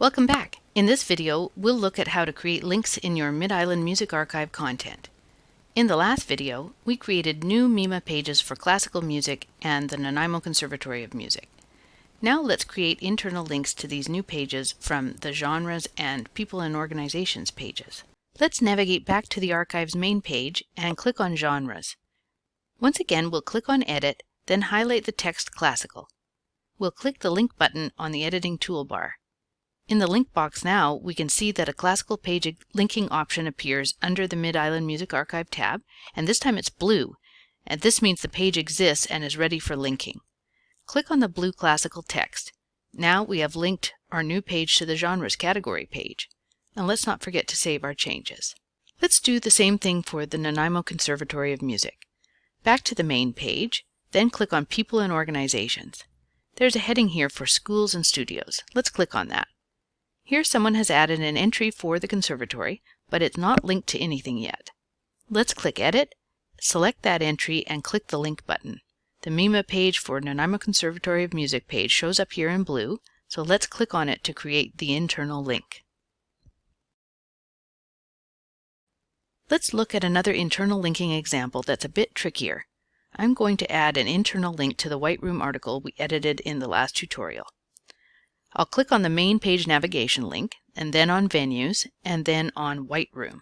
Welcome back. In this video, we'll look at how to create links in your Mid-Island Music Archive content. In the last video, we created new MIMA pages for classical music and the Nanaimo Conservatory of Music. Now let's create internal links to these new pages from the Genres and People and Organizations pages. Let's navigate back to the archive's main page and click on Genres. Once again, we'll click on Edit, then highlight the text Classical. We'll click the Link button on the editing toolbar. In the link box now, we can see that a classical page linking option appears under the Mid-Island Music Archive tab, and this time it's blue, and this means the page exists and is ready for linking. Click on the blue classical text. Now we have linked our new page to the Genres category page. And let's not forget to save our changes. Let's do the same thing for the Nanaimo Conservatory of Music. Back to the main page, then click on People and Organizations. There's a heading here for Schools and Studios. Let's click on that. Here someone has added an entry for the conservatory, but it's not linked to anything yet. Let's click Edit, select that entry, and click the Link button. The MIMA page for Nanaimo Conservatory of Music page shows up here in blue, so let's click on it to create the internal link. Let's look at another internal linking example that's a bit trickier. I'm going to add an internal link to the White Room article we edited in the last tutorial. I'll click on the main page navigation link, and then on Venues, and then on White Room.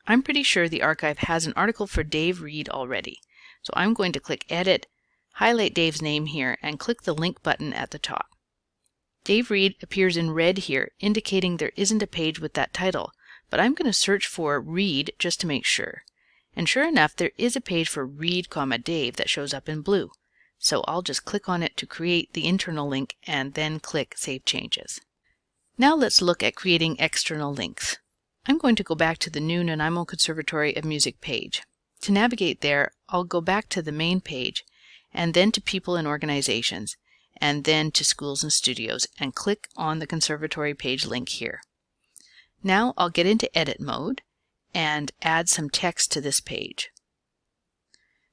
I'm pretty sure the archive has an article for Dave Reed already, so I'm going to click Edit, highlight Dave's name here, and click the link button at the top. Dave Reed appears in red here, indicating there isn't a page with that title, but I'm going to search for Reed just to make sure. And sure enough, there is a page for Reed, Dave that shows up in blue. So I'll just click on it to create the internal link and then click Save Changes. Now let's look at creating external links. I'm going to go back to the new Nanaimo Conservatory of Music page. To navigate there, I'll go back to the main page and then to People and Organizations and then to Schools and Studios and click on the conservatory page link here. Now I'll get into edit mode and add some text to this page.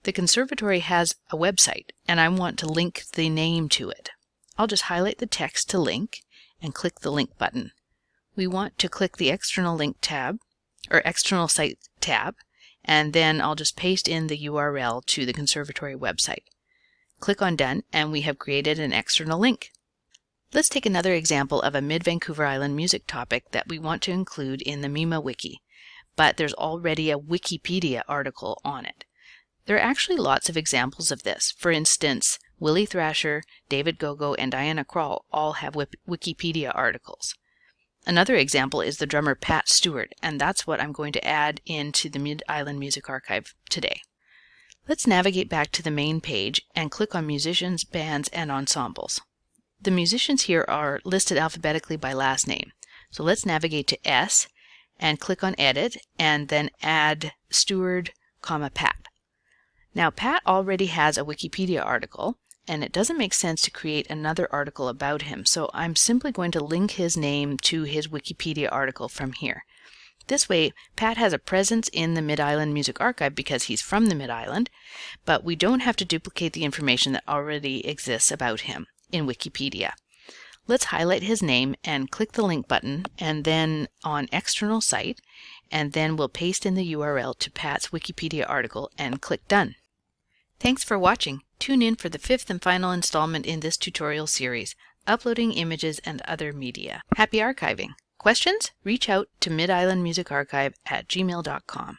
The conservatory has a website, and I want to link the name to it. I'll just highlight the text to link and click the link button. We want to click the external link tab, or external site tab, and then I'll just paste in the URL to the conservatory website. Click on Done, and we have created an external link. Let's take another example of a Mid-Vancouver Island music topic that we want to include in the MIMA wiki, but there's already a Wikipedia article on it. There are actually lots of examples of this. For instance, Willie Thrasher, David Gogo, and Diana Krall all have Wikipedia articles. Another example is the drummer Pat Stewart, and that's what I'm going to add into the Mid-Island Music Archive today. Let's navigate back to the main page and click on Musicians, Bands, and Ensembles. The musicians here are listed alphabetically by last name. So let's navigate to S and click on Edit and then add Stewart, Pat. Now, Pat already has a Wikipedia article, and it doesn't make sense to create another article about him, so I'm simply going to link his name to his Wikipedia article from here. This way, Pat has a presence in the Mid-Island Music Archive because he's from the Mid-Island, but we don't have to duplicate the information that already exists about him in Wikipedia. Let's highlight his name and click the link button, and then on External Site, and then we'll paste in the URL to Pat's Wikipedia article and click Done. Thanks for watching. Tune in for the 5th and final installment in this tutorial series, Uploading Images and Other Media. Happy archiving! Questions? Reach out to midislandmusicarchive@gmail.com.